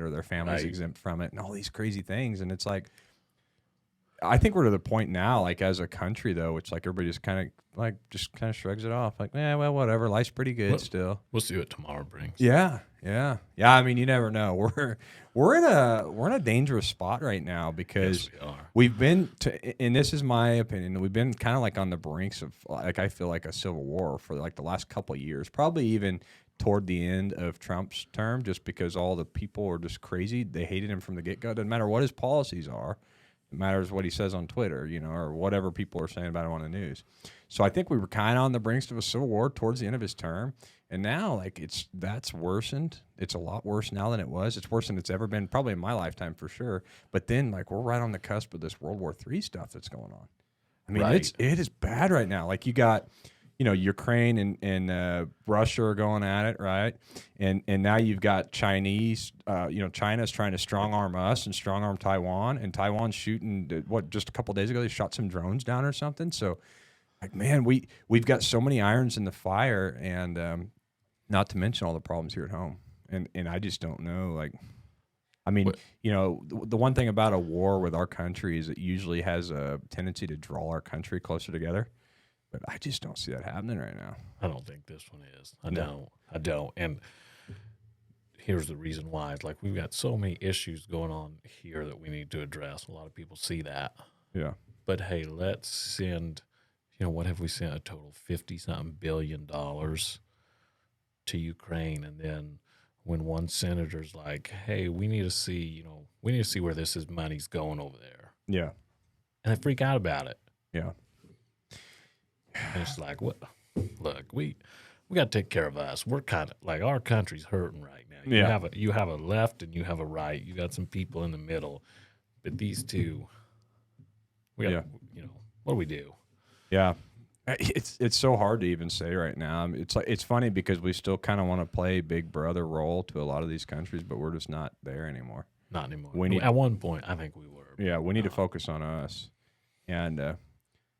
or their family's exempt from it and all these crazy things. And it's like, I think we're to the point now, like as a country though, it's like everybody just kind of shrugs it off. Like, well, whatever. Life's pretty good still. We'll see what tomorrow brings. Yeah. I mean, you never know. We're in a dangerous spot right now because Yes, we are. we've been and this is my opinion. We've been kind of like on the brinks of like, I feel like a civil war for like the last couple of years, probably even toward the end of Trump's term, just because all the people are just crazy. They hated him from the get-go. Doesn't matter what his policies are. It matters what he says on Twitter, or whatever people are saying about him on the news. So I think we were kind of on the brinks of a civil war towards the end of his term. And now, like, that's worsened. It's a lot worse now than it was. It's worse than it's ever been, probably in my lifetime for sure. But then, like, we're right on the cusp of this World War III stuff that's going on. I mean, it is bad right now. Like, you got, Ukraine and Russia are going at it, right? And now you've got Chinese, China's trying to strong-arm us and strong-arm Taiwan. And Taiwan's shooting, just a couple of days ago, they shot some drones down or something. So, like, man, we've got so many irons in the fire, and not to mention all the problems here at home. And I just don't know, like, I mean, the one thing about a war with our country is it usually has a tendency to draw our country closer together. But I just don't see that happening right now. I don't think this one is. I don't. And here's the reason why. It's like we've got so many issues going on here that we need to address. A lot of people see that. Yeah. But, hey, let's send, what have we sent? A total $50-something billion to Ukraine. And then when one senator's like, hey, we need to see, where this money's going over there. Yeah. And they freak out about it. Yeah. And it's like, what? Look, we got to take care of us. We're kind of like our country's hurting right now. You have a left and you have a right. You got some people in the middle, but these two, what do we do? Yeah, it's so hard to even say right now. It's funny because we still kind of want to play big brother role to a lot of these countries, but we're just not there anymore. Not anymore. At one point, I think we were. Yeah, we need to focus on us, and.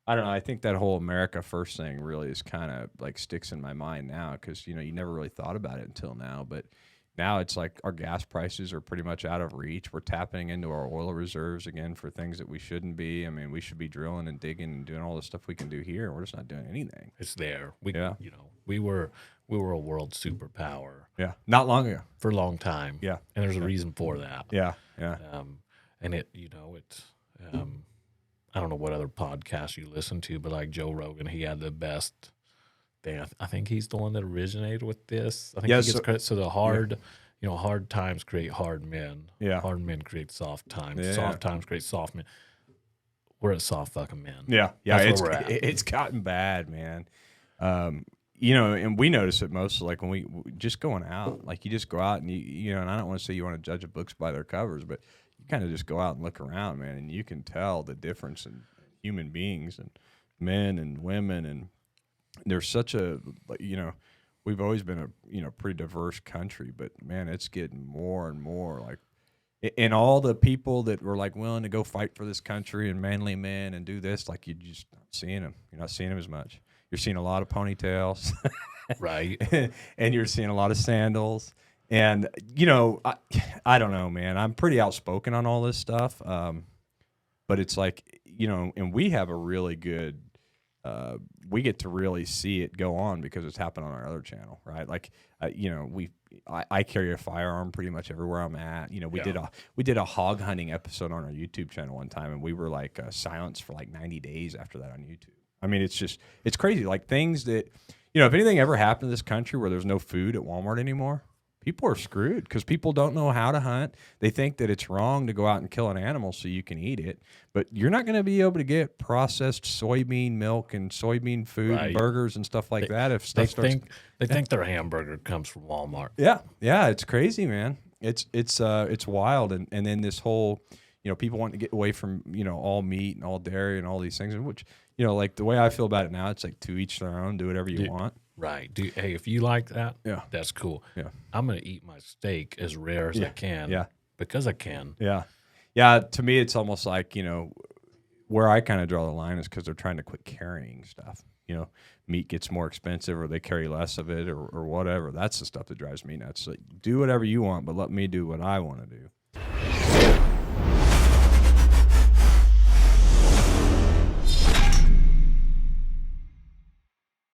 I don't know. I think that whole America First thing really is kind of like sticks in my mind now because, you never really thought about it until now. But now it's like our gas prices are pretty much out of reach. We're tapping into our oil reserves again for things that we shouldn't be. I mean, we should be drilling and digging and doing all the stuff we can do here. We're just not doing anything. It's there. We were a world superpower. Yeah. Not long ago. For a long time. Yeah. And there's a reason for that. Yeah. Yeah. And it's I don't know what other podcasts you listen to, but like Joe Rogan, he had the best thing. I think he's the one that originated with this. I think he gets credit. So the hard times create hard men. Yeah. Hard men create soft times. Yeah. Soft times create soft men. We're at soft fucking men. Yeah. Yeah. That's where we're at. It's gotten bad, man. And we notice it mostly like when we just going out, like you just go out and and I don't want to say you want to judge books by their covers, but you kind of just go out and look around, man, and you can tell the difference in human beings and men and women. And there's such a, we've always been a, pretty diverse country, but man, it's getting more and more like, and all the people that were like willing to go fight for this country and manly men and do this, like you're just not seeing them. You're not seeing them as much. You're seeing a lot of ponytails. Right. And you're seeing a lot of sandals. And, I don't know, man. I'm pretty outspoken on all this stuff. But it's like, and we have a really good, we get to really see it go on because it's happened on our other channel, right? Like, I carry a firearm pretty much everywhere I'm at. We did a hog hunting episode on our YouTube channel one time, and we were like silenced for like 90 days after that on YouTube. I mean, it's crazy. Like things that, if anything ever happened to this country where there's no food at Walmart anymore, people are screwed because people don't know how to hunt. They think that it's wrong to go out and kill an animal so you can eat it, but you're not going to be able to get processed soybean milk and soybean food and burgers and stuff like that. If stuff they think their hamburger comes from Walmart. Yeah, yeah, it's crazy, man. It's wild, and then this whole, people want to get away from all meat and all dairy and all these things, which like the way I feel about it now, it's like to each their own. Do whatever you want. Right. Hey, if you like that, that's cool. Yeah. I'm going to eat my steak as rare as I can. Yeah. Because I can. Yeah. Yeah. To me, it's almost like, where I kind of draw the line is because they're trying to quit carrying stuff. meat gets more expensive or they carry less of it or whatever. That's the stuff that drives me nuts. Like, do whatever you want, but let me do what I want to do.